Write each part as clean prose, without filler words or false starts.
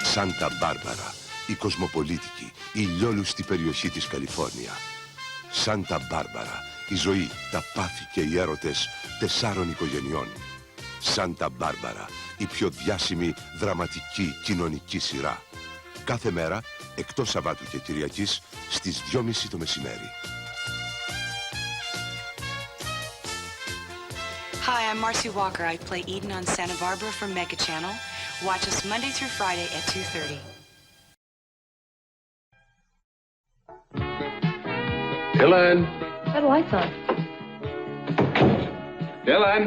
Σάντα Μπάρμπαρα, η κοσμοπολίτικη, η λιόλουστη περιοχή της Καλιφόρνια. Σάντα Μπάρμπαρα, η ζωή, τα πάθη και οι έρωτες 4 οικογενειών. Σάντα Μπάρμπαρα, η πιο διάσημη δραματική κοινωνική σειρά. Κάθε μέρα, εκτός Σαββάτου και Κυριακής, στις 2:30 το μεσημέρι. Hi, I'm Marcy Walker. I play Eden on Santa Barbara for Mega Channel. Watch us Monday through Friday at 2:30. Dylan! Got the lights on. Dylan!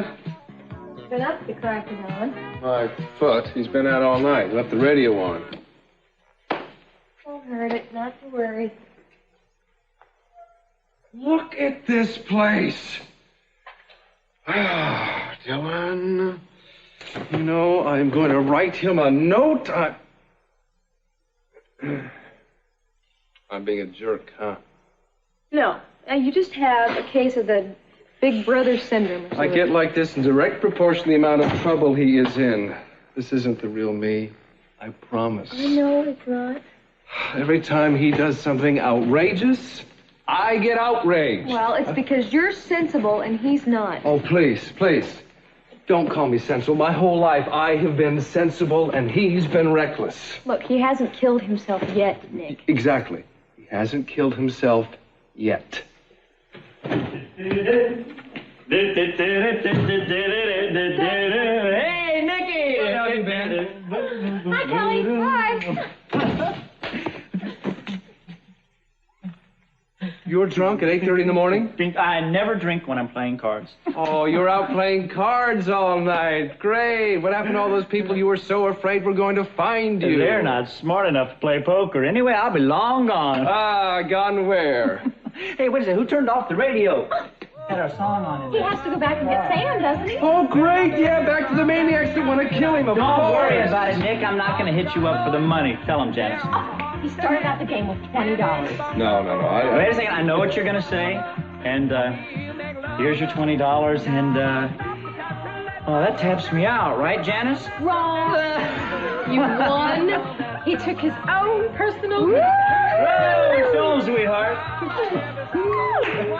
Been up the cracking on. My foot. He's been out all night. Left the radio on. Won't hurt it, not to worry. Look at this place. Ah, Dylan. You know, I'm going to write him a note. I'm being a jerk, huh? No, you just have a case of the big brother syndrome or something. I get like this in direct proportion to the amount of trouble he is in. This isn't the real me. I promise. I know it's not. Every time he does something outrageous, I get outraged. Well, it's because you're sensible and he's not. Oh, please, please. Don't call me sensible. My whole life I have been sensible and he's been reckless. Look, he hasn't killed himself yet, Nick. Exactly. He hasn't killed himself yet. Hey, Nicky! How you been? Hi, Kelly. Hi. You're drunk at 8:30 in the morning? I never drink when I'm playing cards. Oh, you're out playing cards all night. Great. What happened to all those people you were so afraid were going to find you? They're not smart enough to play poker. Anyway, I'll be long gone. Ah, gone where? Hey, what is it? Who turned off the radio? Had our song on in He there. has to go back and get Sam, doesn't he? Oh, great. Yeah, back to the maniacs that want to kill him. Don't worry about it, Nick. I'm not going to hit you up for the money. Tell him, Janice. He started out the game with $20. No. Wait a second. I know what you're going to say. And here's your $20. And, well, that taps me out, right, Janice? Wrong. You won. He took his own personal... Whoa, film, sweetheart.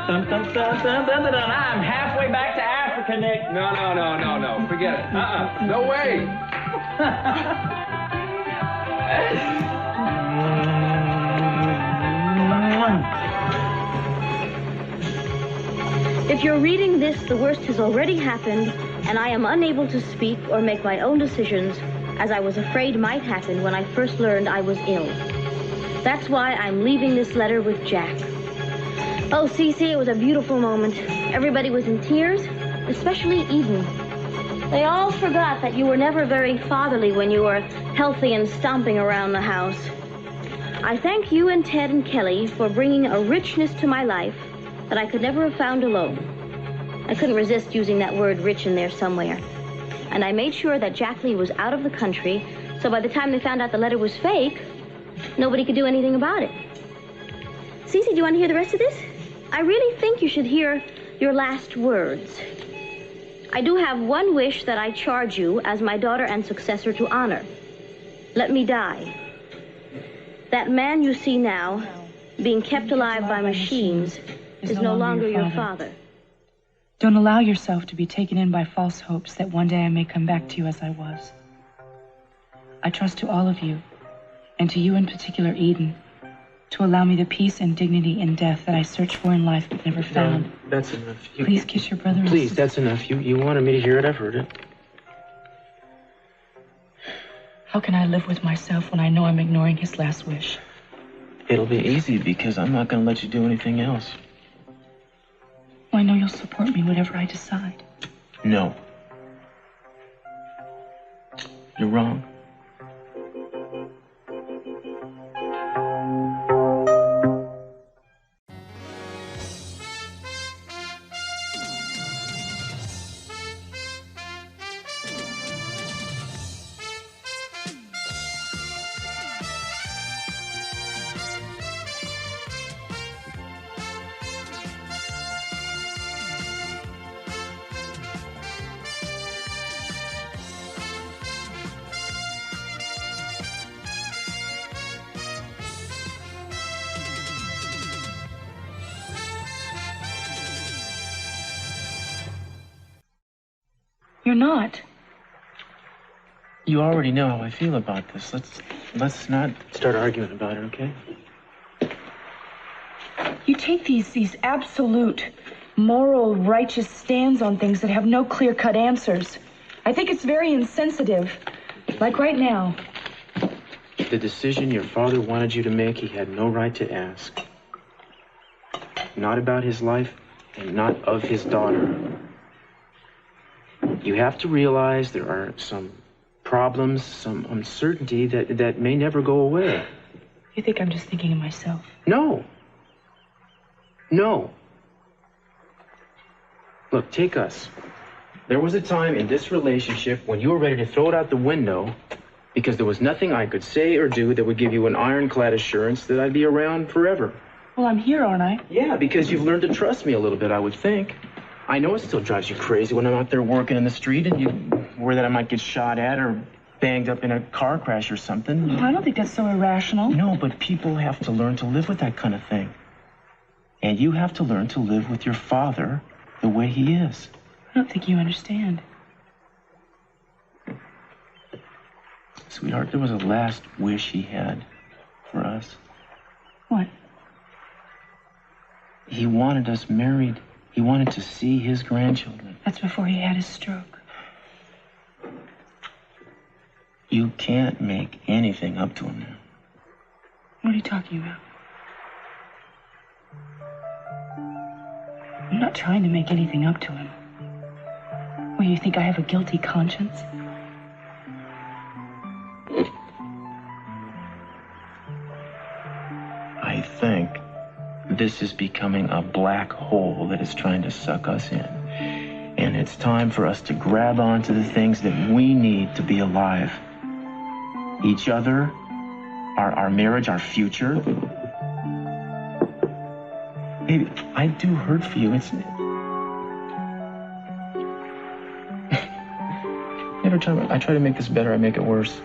Dun, dun, dun, dun, dun, dun, dun. I'm halfway back to Africa, Nick. No. Forget it. No way. If you're reading this, the worst has already happened, and I am unable to speak or make my own decisions, as I was afraid might happen when I first learned I was ill. That's why I'm leaving this letter with Jack. Oh, Cece, it was a beautiful moment. Everybody was in tears, especially Eden. They all forgot that you were never very fatherly when you were healthy and stomping around the house. I thank you and Ted and Kelly for bringing a richness to my life that I could never have found alone. I couldn't resist using that word rich in there somewhere. And I made sure that Jack Lee was out of the country, so by the time they found out the letter was fake, nobody could do anything about it. Cece, do you want to hear the rest of this? I really think you should hear your last words. I do have one wish that I charge you as my daughter and successor to honor. Let me die. That man you see now, being kept alive by machines, is no longer your father. Don't allow yourself to be taken in by false hopes that one day I may come back to you as I was. I trust to all of you, and to you in particular, Eden, to allow me the peace and dignity in death that I searched for in life but never found. No, that's enough. Please kiss your brother. Please, that's enough. You wanted me to hear it. I've heard it. How can I live with myself when I know I'm ignoring his last wish? It'll be easy because I'm not going to let you do anything else. Well, I know you'll support me whatever I decide. No. You're wrong. You're not. You already know how I feel about this. Let's not start arguing about it, okay? You take these absolute, moral, righteous stands on things that have no clear-cut answers. I think it's very insensitive. Like right now. The decision your father wanted you to make, he had no right to ask. Not about his life and not of his daughter. You have to realize there are some problems, some uncertainty that may never go away. You think I'm just thinking of myself? No. No. Look, take us. There was a time in this relationship when you were ready to throw it out the window because there was nothing I could say or do that would give you an ironclad assurance that I'd be around forever. Well, I'm here, aren't I? Yeah, because you've learned to trust me a little bit, I would think. I know it still drives you crazy when I'm out there working in the street and you worry that I might get shot at or banged up in a car crash or something. Well, I don't think that's so irrational. No, but people have to learn to live with that kind of thing. And you have to learn to live with your father the way he is. I don't think you understand. Sweetheart, there was a last wish he had for us. What? He wanted us married. He wanted to see his grandchildren. That's before he had his stroke. You can't make anything up to him now. What are you talking about? I'm not trying to make anything up to him. Well, you think I have a guilty conscience? I think this is becoming a black hole that is trying to suck us in. And it's time for us to grab onto the things that we need to be alive. Each other, our marriage, our future. Baby, I do hurt for you. It's... Every time I try to make this better, I make it worse.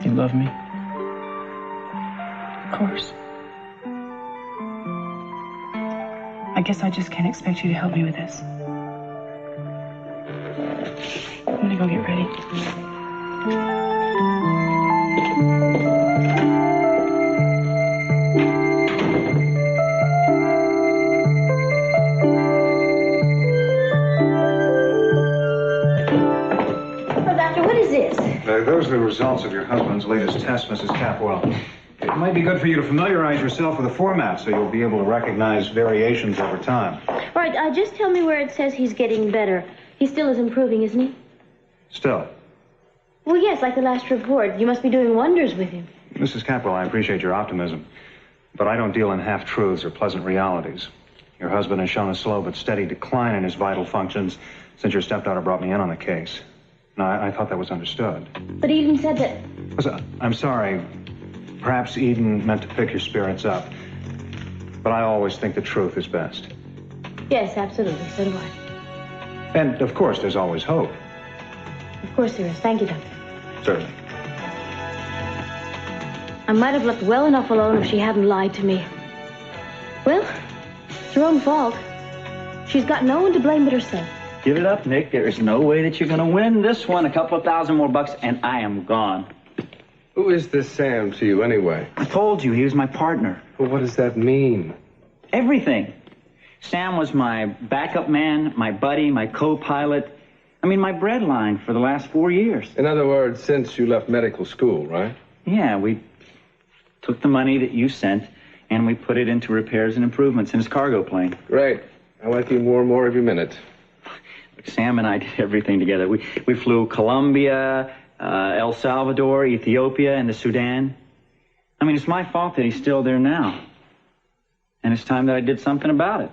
You love me? Of course. I guess I just can't expect you to help me with this. I'm gonna go get ready. Those are the results of your husband's latest test, Mrs. Capwell. It might be good for you to familiarize yourself with the format so you'll be able to recognize variations over time. All right, just tell me where it says he's getting better. He still is improving, isn't he? Still. Well, yes, like the last report. You must be doing wonders with him. Mrs. Capwell, I appreciate your optimism, but I don't deal in half-truths or pleasant realities. Your husband has shown a slow but steady decline in his vital functions since your stepdaughter brought me in on the case. No, I thought that was understood. But Eden said that... Listen, I'm sorry. Perhaps Eden meant to pick your spirits up. But I always think the truth is best. Yes, absolutely. So do I. And, of course, there's always hope. Of course there is. Thank you, Doctor. Certainly. I might have left well enough alone if she hadn't lied to me. Well, it's her own fault. She's got no one to blame but herself. Give it up, Nick. There is no way that you're going to win this one. A couple of $1,000 more bucks, and I am gone. Who is this Sam to you, anyway? I told you, he was my partner. Well, what does that mean? Everything. Sam was my backup man, my buddy, my co-pilot. I mean, my breadline for the last 4 years. In other words, since you left medical school, right? Yeah, we took the money that you sent, and we put it into repairs and improvements in his cargo plane. Great. I like you more and more every minute. Sam and I did everything together. We flew Colombia, El Salvador, Ethiopia, and the Sudan. I mean, it's my fault that he's still there now. And it's time that I did something about it.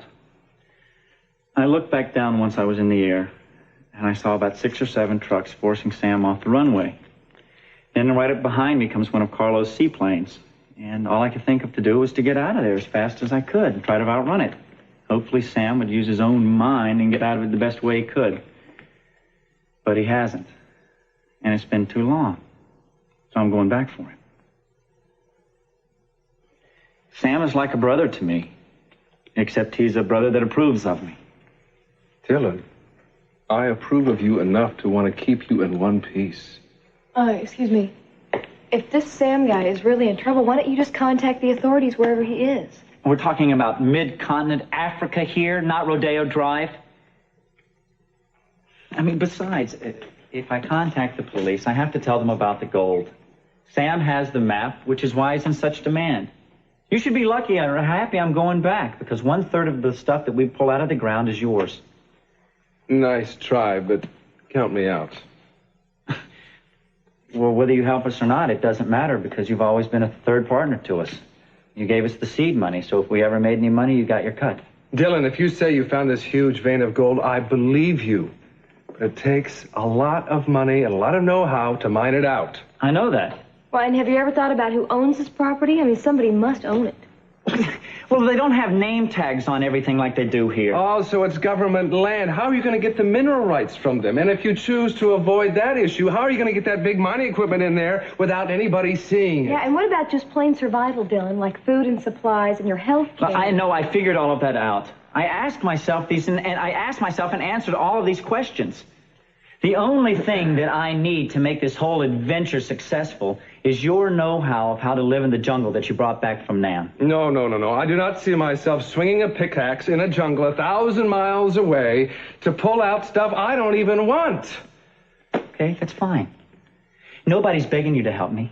I looked back down once I was in the air, and I saw about 6 or 7 trucks forcing Sam off the runway. Then right up behind me comes one of Carlo's seaplanes. And all I could think of to do was to get out of there as fast as I could and try to outrun it. Hopefully Sam would use his own mind and get out of it the best way he could. But he hasn't. And it's been too long. So I'm going back for him. Sam is like a brother to me, except he's a brother that approves of me. Dylan, I approve of you enough to want to keep you in one piece. Excuse me. If this Sam guy is really in trouble, why don't you just contact the authorities wherever he is? We're talking about mid-continent Africa here, not Rodeo Drive. I mean, besides, if I contact the police, I have to tell them about the gold. Sam has the map, which is why he's in such demand. You should be lucky or happy I'm going back, because 1/3 of the stuff that we pull out of the ground is yours. Nice try, but count me out. Well, whether you help us or not, it doesn't matter, because you've always been a third partner to us. You gave us the seed money, so if we ever made any money, you got your cut. Dylan, if you say you found this huge vein of gold, I believe you. But it takes a lot of money and a lot of know-how to mine it out. I know that. Well, and have you ever thought about who owns this property? I mean, somebody must own it. Well, they don't have name tags on everything like they do here. Oh, so it's government land. How are you going to get the mineral rights from them? And if you choose to avoid that issue, how are you going to get that big mining equipment in there without anybody seeing it? Yeah, and what about just plain survival, Dylan, like food and supplies and your health care? I know, I figured all of that out. I asked myself and answered all of these questions. The only thing that I need to make this whole adventure successful is your know-how of how to live in the jungle that you brought back from Nam. No. I do not see myself swinging a pickaxe in a jungle 1,000 miles away to pull out stuff I don't even want. Okay, that's fine. Nobody's begging you to help me.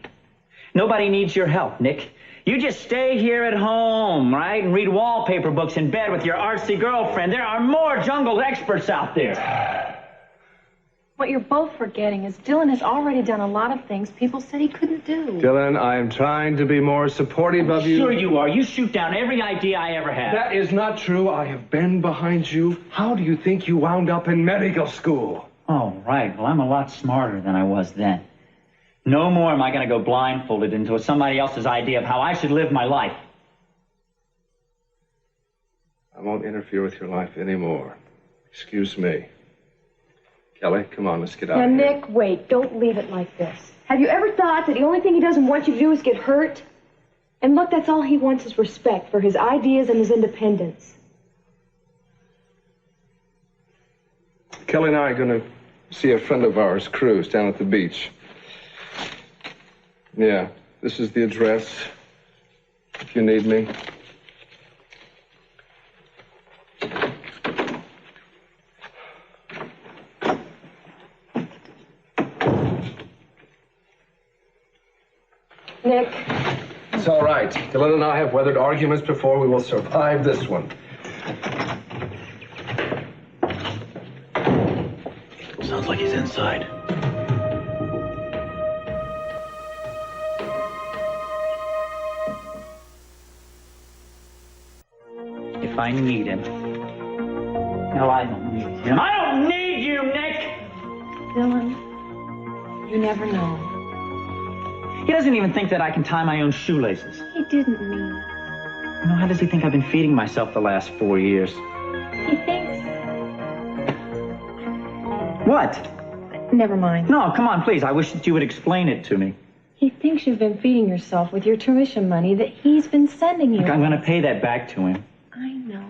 Nobody needs your help, Nick. You just stay here at home, right, and read wallpaper books in bed with your artsy girlfriend. There are more jungle experts out there. What you're both forgetting is Dylan has already done a lot of things people said he couldn't do. Dylan, I am trying to be more supportive of you. Sure you are. You shoot down every idea I ever had. That is not true. I have been behind you. How do you think you wound up in medical school? Oh, right. Well, I'm a lot smarter than I was then. No more am I going to go blindfolded into somebody else's idea of how I should live my life. I won't interfere with your life anymore. Excuse me. Kelly, come on, let's get out of here. Now, Nick, wait. Don't leave it like this. Have you ever thought that the only thing he doesn't want you to do is get hurt? And look, that's all he wants is respect for his ideas and his independence. Kelly and I are going to see a friend of ours, Cruz, down at the beach. Yeah, this is the address, if you need me. Nick. It's all right. Dylan and I have weathered arguments before. We will survive this one. Sounds like he's inside. If I need him. No, I don't need him. I don't need you, Nick! Dylan, you never know. He doesn't even think that I can tie my own shoelaces. He didn't mean it. You know, how does he think I've been feeding myself the last 4 years? He thinks... What? Never mind. No, come on, please. I wish that you would explain it to me. He thinks you've been feeding yourself with your tuition money that he's been sending you. Look, I'm going to pay that back to him. I know.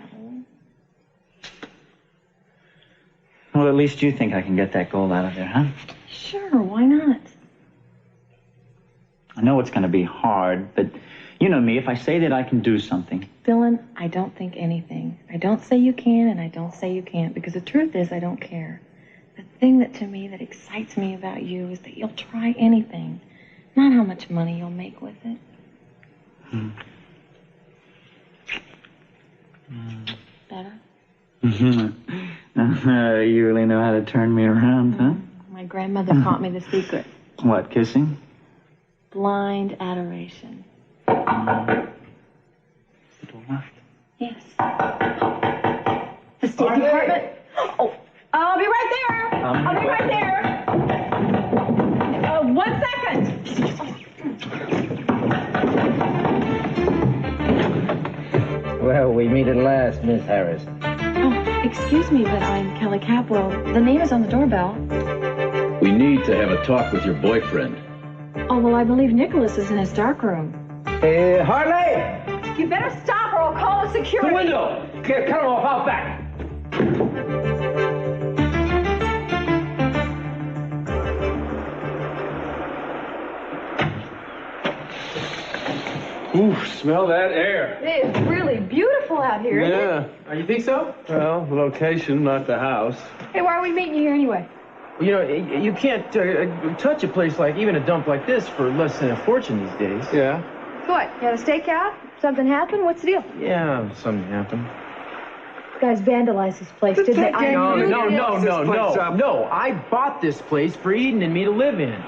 Well, at least you think I can get that gold out of there, huh? Sure, why not? I know it's going to be hard, but you know me. If I say that I can do something... Dylan, I don't think anything. I don't say you can, and I don't say you can't, because the truth is I don't care. The thing that excites me about you is that you'll try anything, not how much money you'll make with it. Better? You really know how to turn me around, huh? My grandmother taught me the secret. What, kissing? Blind adoration. The door left. Yes. The State Department. Oh, I'll be right there. I'll be right there. 1 second. Well, we meet at last, Miss Harris. Oh, excuse me, but I'm Kelly Capwell. The name is on the doorbell. We need to have a talk with your boyfriend. Oh, well, I believe Nicholas is in his darkroom. Harley! You better stop or I'll call the security. The window! Cut him off out back. Smell that air. It is really beautiful out here, isn't it? Yeah. Oh, you think so? Well, the location, not the house. Hey, why are we meeting you here anyway? You know, you can't touch a place like, even a dump like this for less than a fortune these days. Yeah. So what? You had a stakeout? Something happened? What's the deal? Yeah, something happened. You guys vandalized this place, didn't they? No. I bought this place for Eden and me to live in.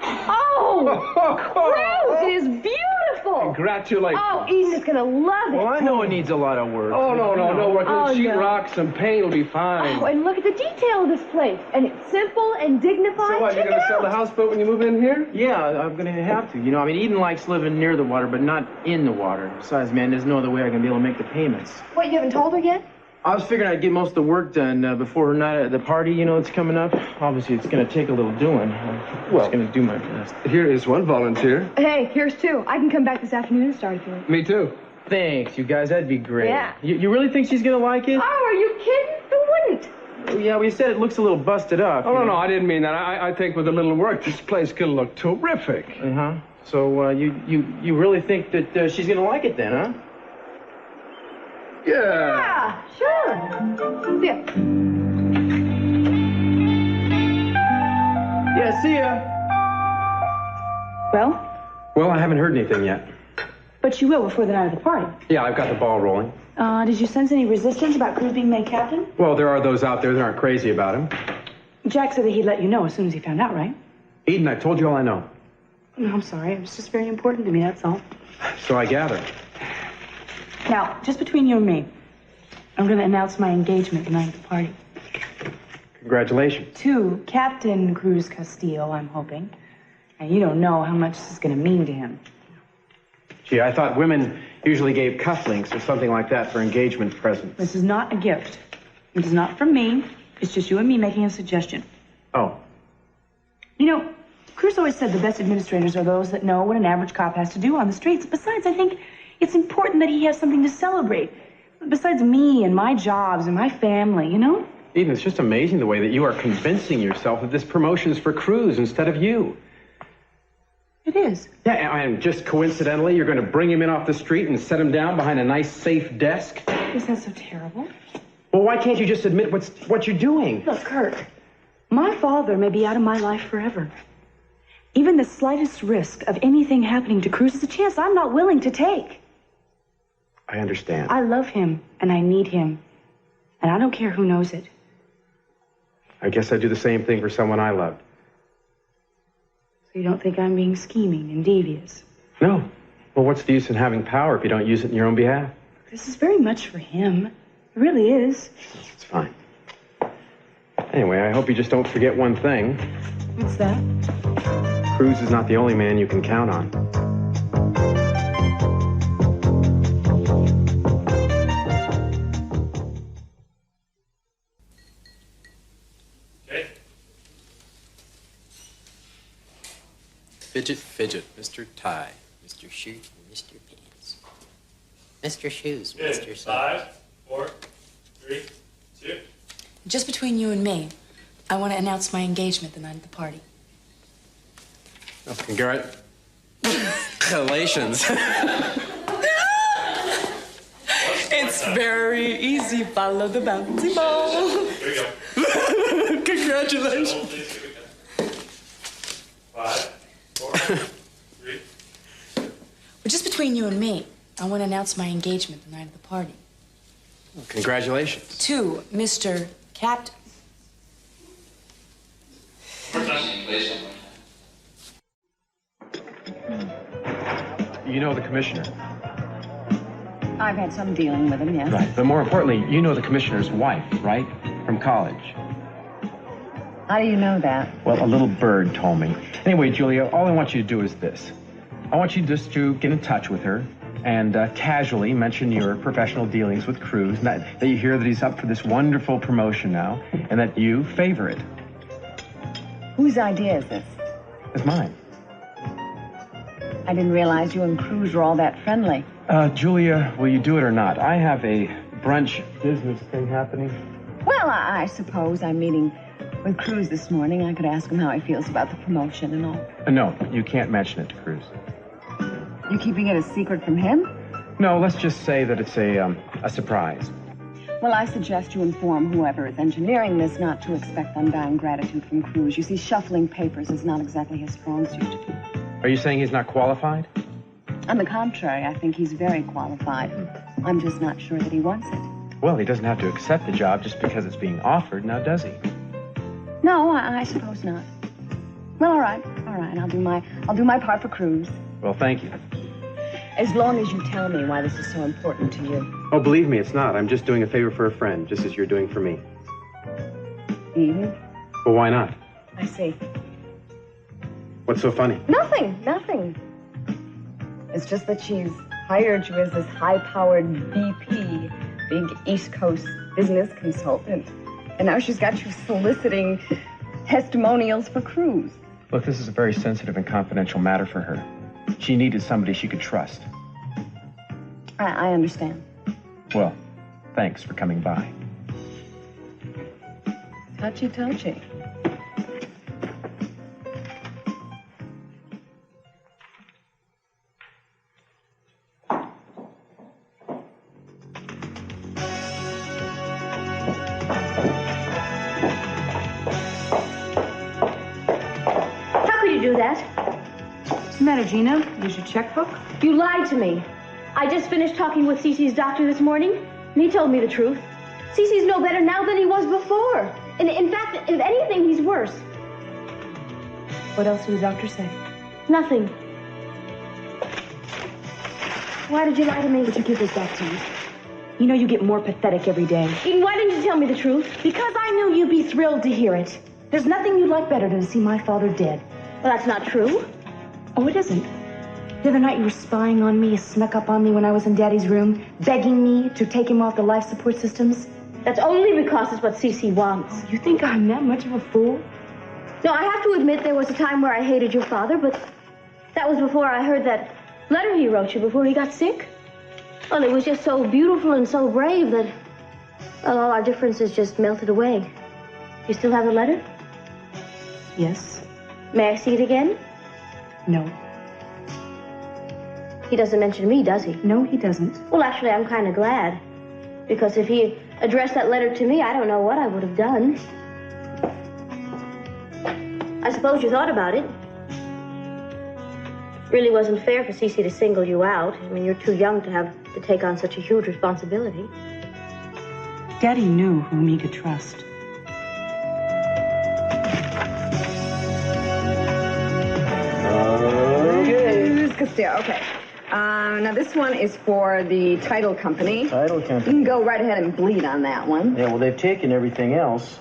Oh! Cruz, it is beautiful! Congratulations. Oh, Eden is gonna love it. Well, I know it needs a lot of work. Oh, no work. Oh, Sheetrock, some paint will be fine. Oh, and look at the detail of this place. And it's simple and dignified. So what, Check you're going it to sell out. the houseboat when you move in here? Yeah, I'm gonna have to. You know, I mean, Eden likes living near the water, but not in the water. Besides, man, there's no other way I can be able to make the payments. What, you haven't told her yet? I was figuring I'd get most of the work done before her night at the party, you know, that's coming up. Obviously, it's gonna take a little doing. I'm just gonna do my best. Here is one volunteer. Hey, here's two. I can come back this afternoon and start if you want. Me too. Thanks, you guys. That'd be great. Yeah. You really think she's gonna like it? Oh, are you kidding? Who wouldn't? Yeah, well, you said it looks a little busted up. Oh, no, I didn't mean that. I think with a little work, this place could look terrific. Uh-huh. So, you really think that she's gonna like it then, huh? Yeah. Yeah, sure. Yeah. Yeah, see ya. Well, Well, I haven't heard anything yet. but you will before the night of the party. Yeah, I've got the ball rolling. Did you sense any resistance about Cruz being made captain? Well, there are those out there that aren't crazy about him. Jack said that he'd let you know as soon as he found out, right? Eden, I told you all I know. No, I'm sorry. It was just very important to me, that's all. So I gather. Now, just between you and me, I'm going to announce my engagement the night of the party. Congratulations. To Captain Cruz Castillo, I'm hoping. And you don't know how much this is going to mean to him. Gee, I thought women usually gave cufflinks or something like that for engagement presents. This is not a gift. It is not from me. It's just you and me making a suggestion. Oh, You know, Cruz always said the best administrators are those that know what an average cop has to do on the streets. Besides, I think it's important that he has something to celebrate. Besides me and my jobs and my family, you know? Eden, it's just amazing the way that you are convincing yourself that this promotion is for Cruz instead of you. It is. Yeah, and just coincidentally, you're going to bring him in off the street and set him down behind a nice, safe desk? Is that so terrible? Well, why can't you just admit what you're doing? Look, Kurt, my father may be out of my life forever. Even the slightest risk of anything happening to Cruz is a chance I'm not willing to take. I understand. I love him, and I need him. And I don't care who knows it. I guess I'd do the same thing for someone I loved. So you don't think I'm being scheming and devious? No. Well, what's the use in having power if you don't use it in your own behalf? This is very much for him. It really is. It's fine. Anyway, I hope you just don't forget one thing. What's that? Cruz is not the only man you can count on. Fidget, fidget, Mr. Tie, Mr. Shoe, Mr. Pants. Mr. Shoes, Mr. Socks. 5, 4, 3, 2. Just between you and me, I want to announce my engagement the night of the party. Oh, congratulations. It's very easy. Follow the bouncy ball. Here we go. Congratulations. 5, 4, 3. Well, just between you and me, I want to announce my engagement the night of the party. Oh, congratulations. To Mr. Captain. More time. You know the commissioner. I've had some dealing with him, yes. Right. But more importantly, you know the commissioner's wife, right? From college. How do you know that? Well, a little bird told me. Anyway, Julia, all I want you to do is this. I want you just to get in touch with her and casually mention your professional dealings with Cruz, and that you hear that he's up for this wonderful promotion now, and that you favor it. Whose idea is this? It's mine. I didn't realize you and Cruz were all that friendly. Julia, will you do it or not? I have a brunch business thing happening. Well, I suppose I'm meeting with Cruz this morning. I could ask him how he feels about the promotion and all. No, you can't mention it to Cruz. You keeping it a secret from him? No, let's just say that it's a surprise. Well, I suggest you inform whoever is engineering this not to expect undying gratitude from Cruz. You see, shuffling papers is not exactly his strong suit. Are you saying he's not qualified? On the contrary, I think he's very qualified. I'm just not sure that he wants it. Well, he doesn't have to accept the job just because it's being offered, now does he? No, I suppose not. Well, all right. I'll do my part for Cruz. Well, thank you. As long as you tell me why this is so important to you. Oh, believe me, it's not. I'm just doing a favor for a friend, just as you're doing for me. Eden? Well, why not? I see. What's so funny? Nothing. It's just that she's hired you as this high-powered VP, big East Coast business consultant. And now she's got you soliciting testimonials for Cruz. Look, this is a very sensitive and confidential matter for her. She needed somebody she could trust. I understand. Well, thanks for coming by. Touchy. How could you do that? What's the matter, Gina? There's your checkbook? You lied to me. I just finished talking with Cece's doctor this morning, and he told me the truth. Cece's no better now than he was before. And in fact, if anything, he's worse. What else did the doctor say? Nothing. Why did you lie to me? Would you give this back to me? You know you get more pathetic every day. Eden, why didn't you tell me the truth? Because I knew you'd be thrilled to hear it. There's nothing you'd like better than to see my father dead. Well, that's not true. Oh, it isn't. The other night you were spying on me, you snuck up on me when I was in Daddy's room, begging me to take him off the life support systems. That's only because it's what Cece wants. Oh, you think I'm that much of a fool? No, I have to admit there was a time where I hated your father, but that was before I heard that letter he wrote you before he got sick. Well, it was just so beautiful and so brave that, well, all our differences just melted away. You still have the letter? Yes. May I see it again? No. He doesn't mention me, does he? No, he doesn't. Well, actually, I'm kind of glad. Because if he addressed that letter to me, I don't know what I would have done. I suppose you thought about it. Really wasn't fair for Cece to single you out. I mean, you're too young to have to take on such a huge responsibility. Daddy knew whom he could trust. Okay. Castillo, okay. Now this one is for the title company. Title You company. can go right ahead and bleed on that one. Yeah, well, they've taken everything else.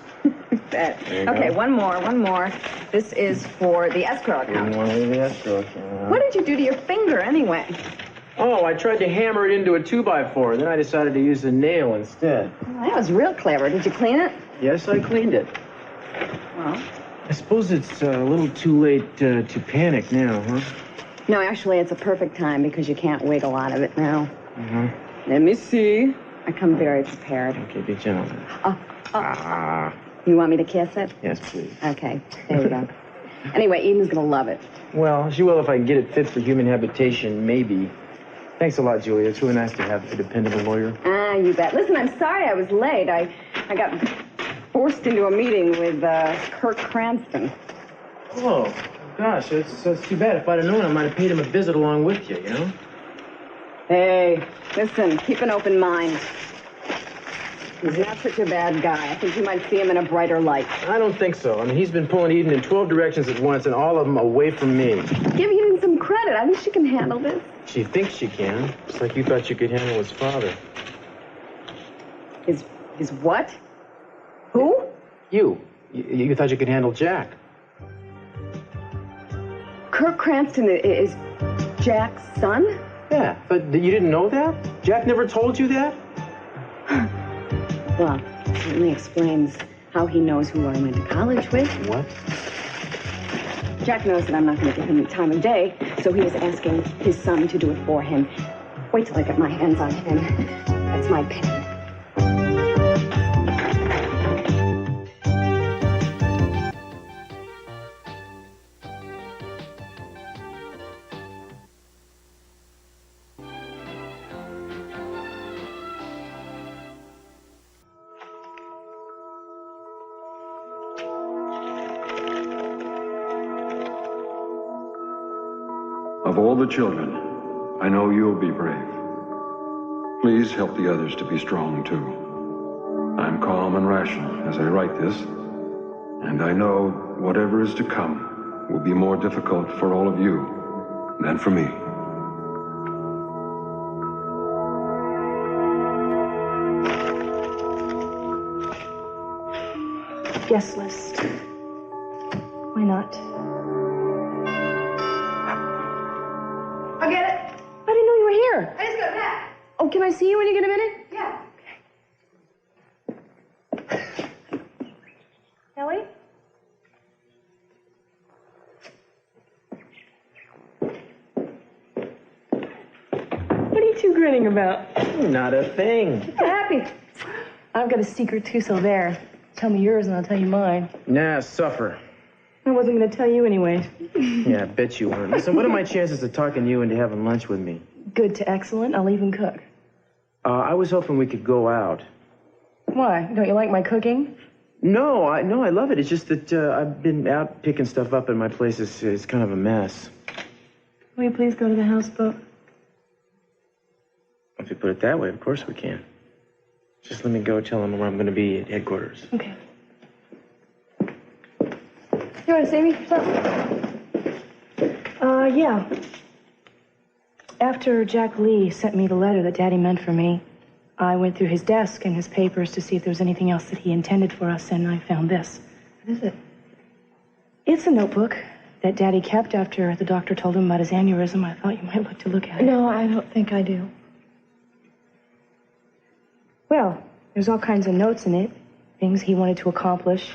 Okay, one more. This is for the escrow account. Didn't want to leave the escrow account. What did you do to your finger anyway? Oh, I tried to hammer it into a 2x4, then I decided to use a nail instead. Well, that was real clever. Did you clean it? Yes, I cleaned it. Well, I suppose it's a little too late to panic now, huh? no, actually, it's a perfect time because you can't wiggle out of it now. Uh-huh. Let me see. I come very prepared. Okay, be gentle. You want me to kiss it? Yes, please. Okay, there you go. Anyway, Eden's gonna love it. Well, she will if I can get it fit for human habitation, maybe. Thanks a lot, Julia. It's really nice to have a dependable lawyer. Ah, you bet. Listen, I'm sorry I was late. I got forced into a meeting with Kirk Cranston. Oh, gosh, it's too bad. If I'd have known, I might have paid him a visit along with you, you know? Hey, listen, keep an open mind. He's not such a bad guy. I think you might see him in a brighter light. I don't think so. I mean, he's been pulling Eden in 12 directions at once, and all of them away from me. Give Eden some credit. I think she can handle this. She thinks she can. Just like you thought you could handle his father. His what? Who? You thought you could handle Jack. Kirk Cranston is Jack's son? Yeah, but you didn't know that? Jack never told you that? Well, it certainly explains how he knows who I went to college with. What? Jack knows that I'm not going to give him the time of day, so he was asking his son to do it for him. Wait till I get my hands on him. That's my pen. Of all the children, I know you'll be brave. Please help the others to be strong, too. I'm calm and rational as I write this, and I know whatever is to come will be more difficult for all of you than for me. Guest list. Why not? I'll get it. I didn't know you were here. I just got back. Oh, can I see you when you get a minute? Yeah. Kelly? What are you two grinning about? Not a thing. Happy. I've got a secret too, so there. Tell me yours and I'll tell you mine. Nah, suffer. I wasn't going to tell you anyway. Yeah, I bet you weren't. Listen, what are my chances of talking you into having lunch with me? Good to excellent. I'll even cook. I was hoping we could go out. Why? Don't you like my cooking? No, I love it. It's just that I've been out picking stuff up and my place is kind of a mess. Will you please go to the houseboat? If you put it that way, of course we can. Just let me go tell them where I'm going to be at headquarters. Okay. You want to see me for something? Yeah. After Jack Lee sent me the letter that Daddy meant for me, I went through his desk and his papers to see if there was anything else that he intended for us, and I found this. What is it? It's a notebook that Daddy kept after the doctor told him about his aneurysm. I thought you might like to look at it. No, I don't think I do. Well, there's all kinds of notes in it. Things he wanted to accomplish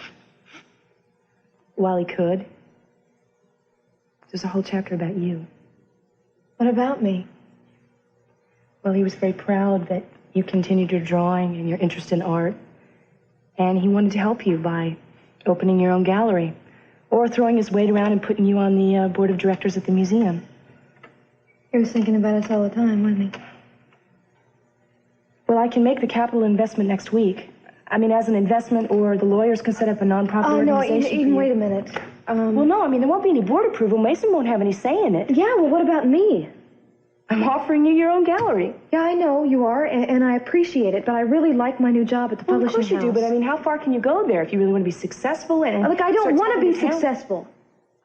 while he could. There's a whole chapter about you. What about me? Well, he was very proud that you continued your drawing and your interest in art. And he wanted to help you by opening your own gallery or throwing his weight around and putting you on the board of directors at the museum. He was thinking about us all the time, wasn't he? Well, I can make the capital investment next week. I mean, as an investment, or the lawyers can set up a nonprofit organization. Oh, no, Eden, wait a minute. Well, no, I mean, there won't be any board approval. Mason won't have any say in it. Yeah, well, what about me? I'm offering you your own gallery. Yeah, I know you are, and I appreciate it, but I really like my new job at the publishing house. Of course you do, but I mean, how far can you go there if you really want to be successful? And look, I don't want to be successful.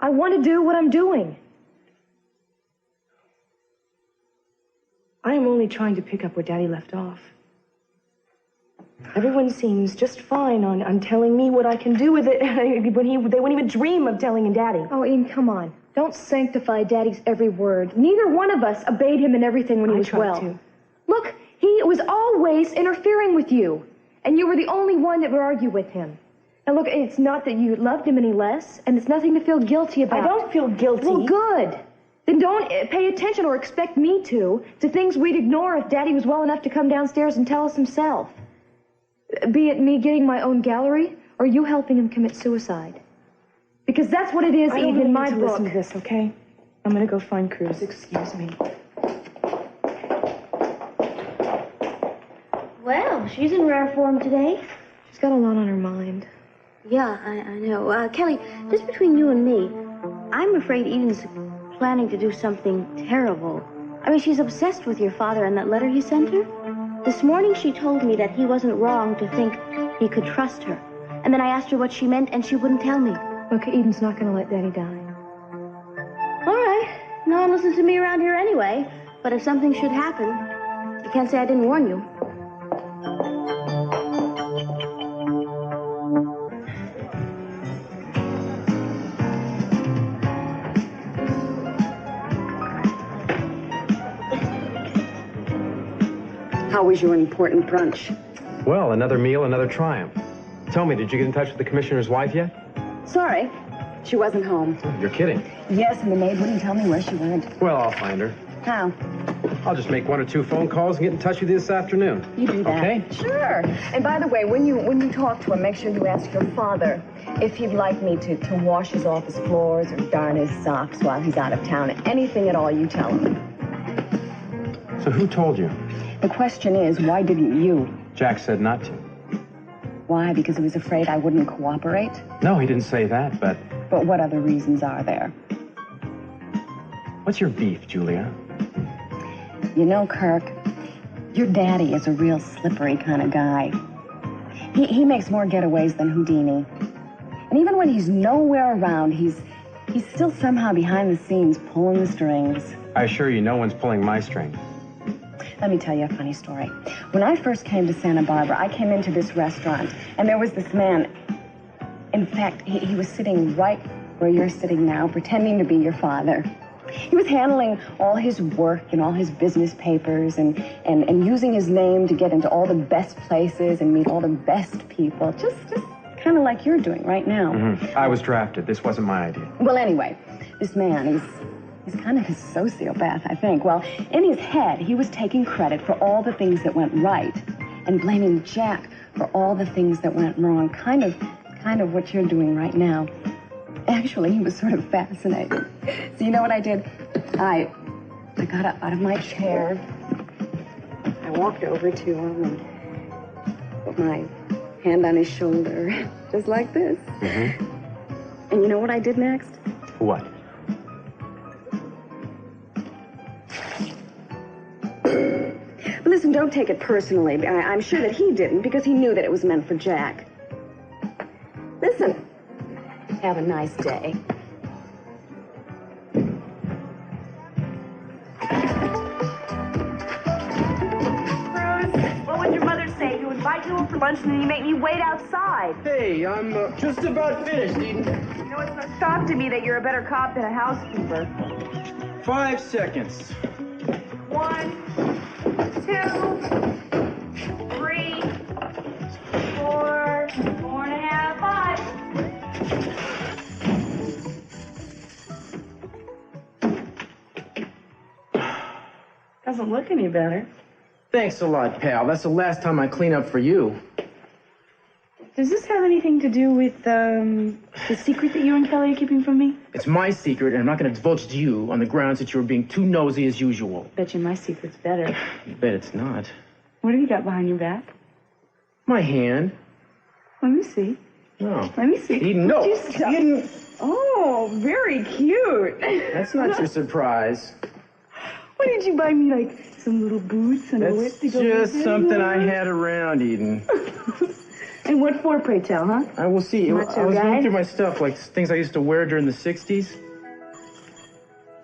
I want to do what I'm doing. I am only trying to pick up where Daddy left off. Everyone seems just fine on telling me what I can do with it when they wouldn't even dream of telling Daddy. Oh, Ian, come on. Don't sanctify Daddy's every word. Neither one of us obeyed him in everything when he was well. To. Look, he was always interfering with you, and you were the only one that would argue with him. And look, it's not that you loved him any less, and it's nothing to feel guilty about. I don't feel guilty. Well, good. Then don't pay attention or expect me to things we'd ignore if Daddy was well enough to come downstairs and tell us himself. Be it me getting my own gallery, or you helping him commit suicide. Because that's what it is, Eden, in my book. Listen to this, okay? I'm gonna go find Cruz. Excuse me. Well, she's in rare form today. She's got a lot on her mind. Yeah, I know. Kelly, just between you and me, I'm afraid Eden's planning to do something terrible. I mean, she's obsessed with your father and that letter he sent her. This morning she told me that he wasn't wrong to think he could trust her. And then I asked her what she meant, and she wouldn't tell me. Look, Eden's not going to let Daddy die. All right. No one listens to me around here anyway. But if something should happen, you can't say I didn't warn you. How was your important brunch? Well, another meal, another triumph. Tell me, did you get in touch with the commissioner's wife yet? Sorry, she wasn't home. You're kidding. Yes, and the maid wouldn't tell me where she went. Well, I'll find her. How? I'll just make 1 or 2 phone calls and get in touch with you this afternoon. You do that. Okay? Sure. And by the way, when you talk to him, make sure you ask your father if he'd like me to wash his office floors or darn his socks while he's out of town. Anything at all, you tell him. So who told you? The question is, why didn't you? Jack said not to. Why? Because he was afraid I wouldn't cooperate? No, he didn't say that, but... But what other reasons are there? What's your beef, Julia? You know, Kirk, your daddy is a real slippery kind of guy. He makes more getaways than Houdini. And even when he's nowhere around, he's still somehow behind the scenes pulling the strings. I assure you, no one's pulling my string. Let me tell you a funny story. When I first came to Santa Barbara, I came into this restaurant, and there was this man. In fact, he was sitting right where you're sitting now, pretending to be your father. He was handling all his work and all his business papers and using his name to get into all the best places and meet all the best people. Just kind of like you're doing right now. Mm-hmm. I was drafted. This wasn't my idea. Well, anyway, this man, he's kind of a sociopath, I think. Well, in his head, he was taking credit for all the things that went right and blaming Jack for all the things that went wrong. Kind of what you're doing right now. Actually, he was sort of fascinating. So you know what I did? I got up out of my chair. I walked over to him and put my hand on his shoulder, just like this. Mm-hmm. And you know what I did next? What? Listen, don't take it personally. I'm sure that he didn't, because he knew that it was meant for Jack. Listen, have a nice day. What would your mother say? You invite you over for lunch and then you make me wait outside. Hey, I'm just about finished, Eden. You know, it's no shock to me that you're a better cop than a housekeeper. 5 seconds. 1, 2, 3, 4, 4.5, 5. Doesn't look any better. Thanks a lot, pal. That's the last time I clean up for you. Does this have anything to do with the secret that you and Kelly are keeping from me? It's my secret, and I'm not going to divulge it to you on the grounds that you were being too nosy as usual. Bet you my secret's better. You bet it's not. What have you got behind your back? My hand. Let me see. No. Let me see. Eden, no. Would you stop? Eden. Oh, very cute. That's not your surprise. What did you buy me, like some little boots and a whip That's to go just with it? something I had around, Eden. And what for, pray tell, huh? I will see. I Macho was guy? going through my stuff, like things I used to wear during the 60s.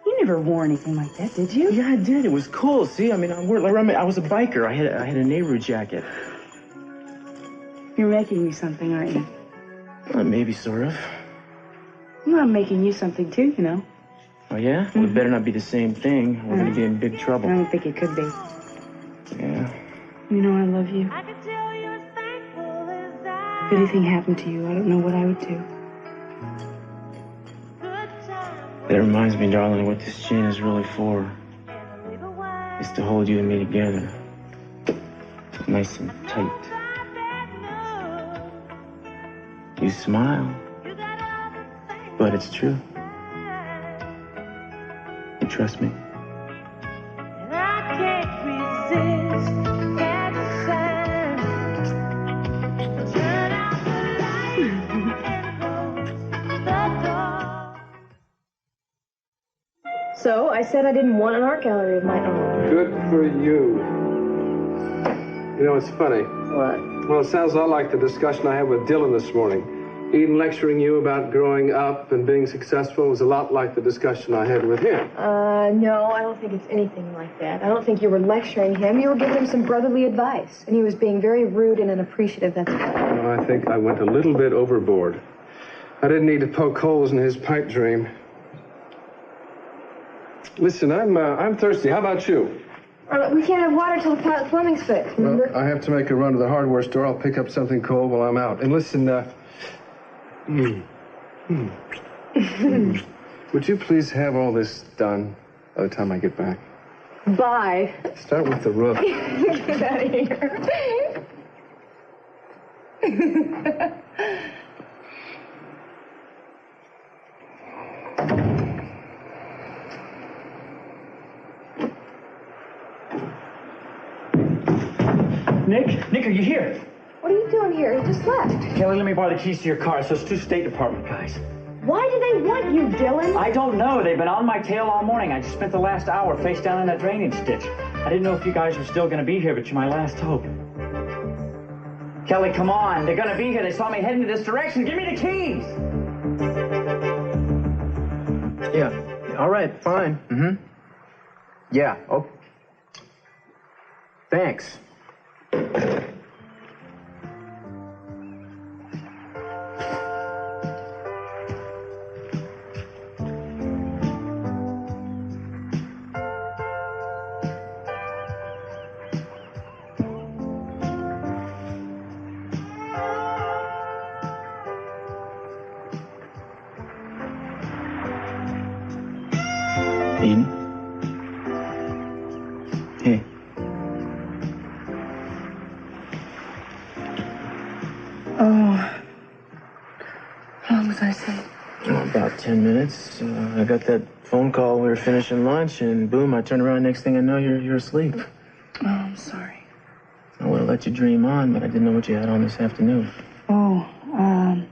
You never wore anything like that, did you? Yeah, I did. It was cool. See, I mean, I was a biker. I had a Nehru jacket. You're making me something, aren't you? Maybe, sort of. Well, I'm making you something, too, you know. Oh, yeah? Well, it better not be the same thing. We're going to be in big trouble. I don't think it could be. Yeah. You know I love you. If anything happened to you, I don't know what I would do. That reminds me, darling, what this chain is really for. It's to hold you and me together. Nice and tight. You smile. But it's true. You trust me? So, I said I didn't want an art gallery of my own. Good for you. You know, it's funny. What? Well, it sounds a lot like the discussion I had with Dylan this morning. Eden lecturing you about growing up and being successful was a lot like the discussion I had with him. No, I don't think it's anything like that. I don't think you were lecturing him. You were giving him some brotherly advice. And he was being very rude and unappreciative, that's all. Well, I think I went a little bit overboard. I didn't need to poke holes in his pipe dream. Listen, I'm thirsty. How about you? We can't have water till the plumbing's fixed, remember? Well, I have to make a run to the hardware store. I'll pick up something cold while I'm out. And listen, would you please have all this done by the time I get back? Bye. Start with the roof. Get out of here. Nick, are you here? What are you doing here? You just left. Kelly, let me borrow the keys to your car. So it's 2 State Department guys. Why do they want you, Dylan? I don't know. They've been on my tail all morning. I just spent the last hour face down in that drainage ditch. I didn't know if you guys were still going to be here, but you're my last hope. Kelly, come on. They're going to be here. They saw me heading in this direction. Give me the keys. Yeah. All right, fine. Mm-hmm. Yeah. Oh. Thanks. Eden? Hey. Oh. How long was I asleep? Oh, about 10 minutes. I got that phone call. We were finishing lunch, and boom, I turned around. Next thing I know, you're asleep. Oh, I'm sorry. I would have let you dream on, but I didn't know what you had on this afternoon. Oh, I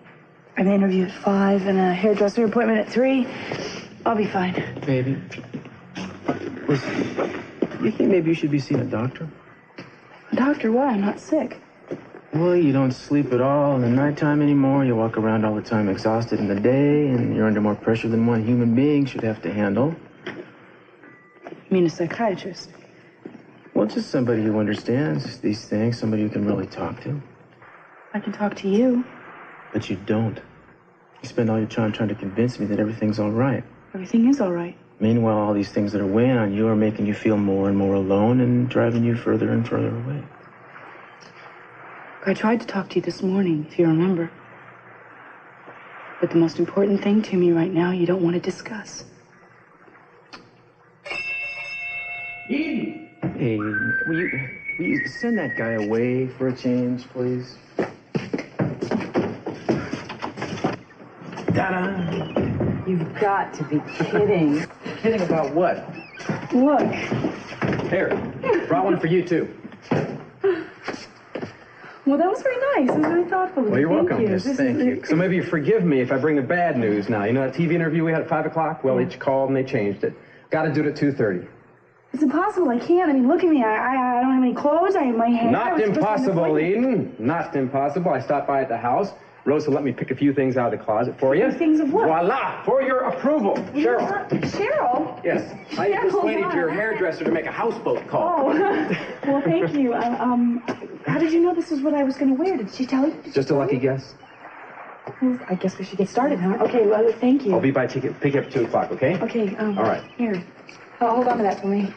have an interview at 5 and a hairdresser appointment at 3. I'll be fine. Baby, listen, you think maybe you should be seeing a doctor? Doctor, why? I'm not sick. Well, you don't sleep at all in the nighttime anymore. You walk around all the time exhausted in the day, and you're under more pressure than one human being should have to handle. You mean a psychiatrist? Well, just somebody who understands these things, somebody you can really talk to. I can talk to you. But you don't. You spend all your time trying to convince me that everything's all right. Everything is all right. Meanwhile, all these things that are weighing on you are making you feel more and more alone and driving you further and further away. I tried to talk to you this morning, if you remember. But the most important thing to me right now, you don't want to discuss. Eden! Hey, will you send that guy away for a change, please? Ta-da! You've got to be kidding. Kidding about what? Look. Here, brought one for you, too. Well, that was very nice. It was very thoughtful of you. Well, you're Thank welcome. you. Yes, This thank is- you. So maybe you forgive me if I bring the bad news now. You know that TV interview we had at 5 o'clock? Well, they called and they changed it. Got to do it at 2:30. It's impossible. I can't. I mean, look at me. I don't have any clothes. I have my hair. I Not was supposed to have an impossible, appointment. Eden. Not impossible. I stopped by at the house. Rosa let me pick a few things out of the closet for you. Things of what? Voila! For your approval, Cheryl. Cheryl? Yes. I Cheryl, persuaded your why? hairdresser to make a houseboat call. Oh. Well, thank you. How did you know this is what I was going to wear? Did she tell you? Just a lucky guess. Well, I guess we should get started now. Okay, well, thank you. I'll be by pick you up at 2 o'clock, okay? Okay, All right. Here. Oh, hold on to that for me.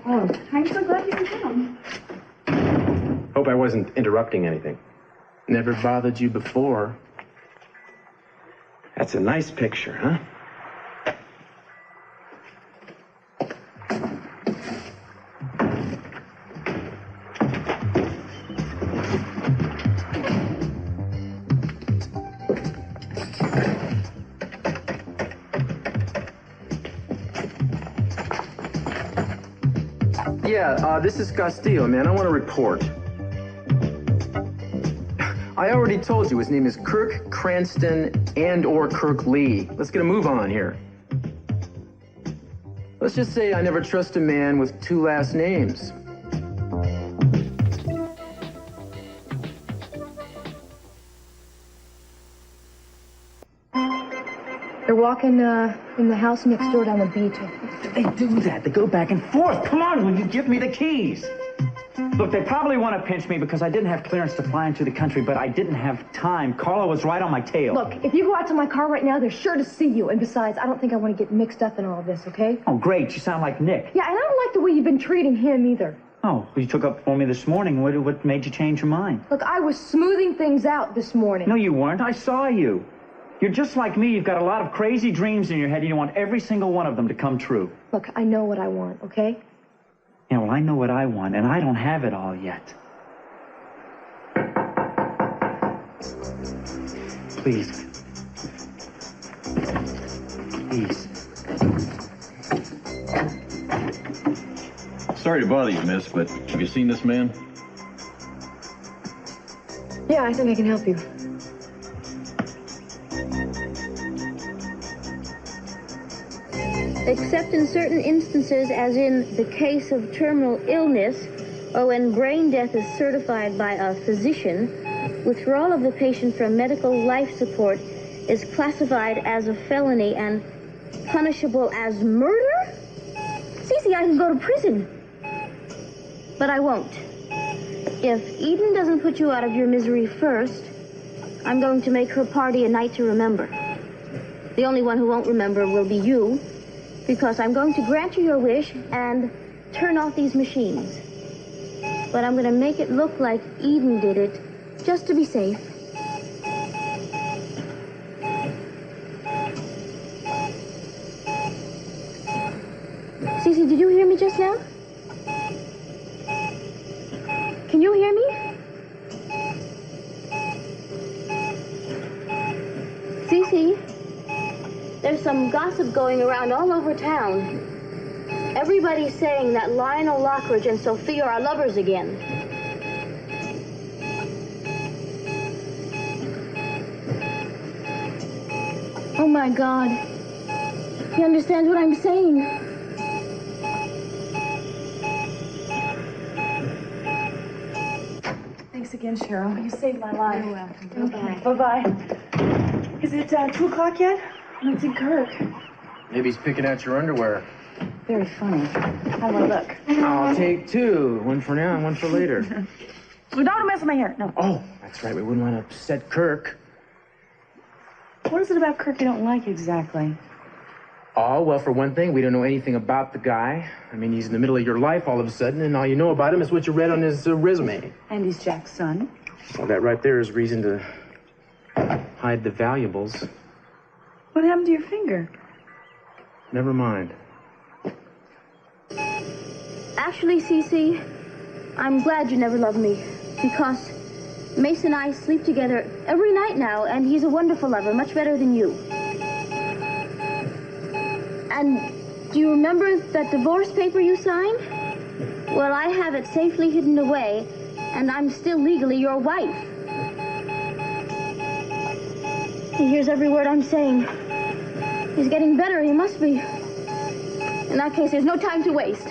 Oh, I'm so glad you can come. Hope I wasn't interrupting anything. Never bothered you before. That's a nice picture, huh? Yeah, this is Castillo, man. I want to report. I already told you his name is Kirk Cranston and/or Kirk Lee. Let's get a move on here. Let's just say I never trust a man with 2 last names. They're walking in the house next door down the beach. They do that. They go back and forth. Come on, will you give me the keys? Look, they probably want to pinch me because I didn't have clearance to fly into the country, but I didn't have time. Carla was right on my tail. Look, if you go out to my car right now, they're sure to see you. And besides, I don't think I want to get mixed up in all of this, okay? Oh, great. You sound like Nick. Yeah, and I don't like the way you've been treating him either. Oh, you took up for me this morning. What made you change your mind? Look, I was smoothing things out this morning. No, you weren't. I saw you. You're just like me. You've got a lot of crazy dreams in your head, and you want every single one of them to come true. Look, I know what I want, okay? Yeah, well, I know what I want, and I don't have it all yet. Please. Please. Sorry to bother you, miss, but have you seen this man? Yeah, I think I can help you. except in certain instances, as in the case of terminal illness, or when brain death is certified by a physician, withdrawal of the patient from medical life support is classified as a felony and punishable as murder? Cece, I can go to prison. But I won't. If Eden doesn't put you out of your misery first, I'm going to make her party a night to remember. The only one who won't remember will be you, because I'm going to grant you your wish and turn off these machines. But I'm going to make it look like Eden did it, just to be safe. Cece, did you hear me just now? Can you hear me? Cece, there's some gossip going around all over town. Everybody's saying that Lionel Lockridge and Sophia are lovers again. Oh my God. He understands what I'm saying. Thanks again, Cheryl. You saved my life. You're welcome. Bye-bye. Bye-bye. Is it 2 o'clock yet? I don't see Kirk. Maybe he's picking out your underwear. Very funny. How do I look? I'll take 2. One for now and one for later. Don't mess with my hair. No. Oh, that's right. We wouldn't want to upset Kirk. What is it about Kirk you don't like exactly? Oh, well, for one thing, we don't know anything about the guy. I mean, he's in the middle of your life all of a sudden, and all you know about him is what you read on his resume. And he's Jack's son. Well, that right there is reason to hide the valuables. What happened to your finger? Never mind. Actually, Cece, I'm glad you never loved me, because Mace and I sleep together every night now, and he's a wonderful lover, much better than you. And do you remember that divorce paper you signed? Well, I have it safely hidden away, and I'm still legally your wife. He hears every word I'm saying. He's getting better, he must be. In that case, there's no time to waste.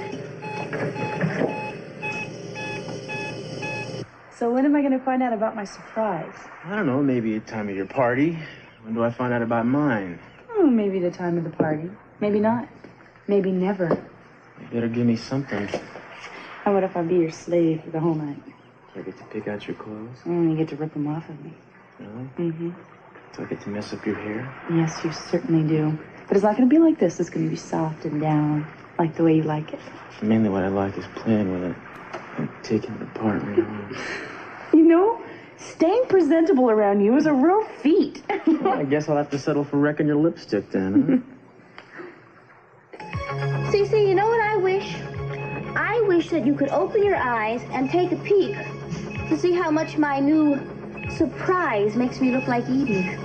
So when am I going to find out about my surprise? I don't know, maybe at the time of your party. When do I find out about mine? Oh, maybe the time of the party. Maybe not. Maybe never. You better give me something. How about if I be your slave for the whole night? Do I get to pick out your clothes? And you get to rip them off of me. Really? Mm-hmm. Do I get to mess up your hair? Yes, you certainly do. But it's not going to be like this. It's going to be soft and down, like the way you like it. Mainly what I like is playing with it and taking it apart, you know. You know, staying presentable around you is a real feat. Well, I guess I'll have to settle for wrecking your lipstick then, Cece, you know what I wish? I wish that you could open your eyes and take a peek to see how much my new surprise makes me look like Eden.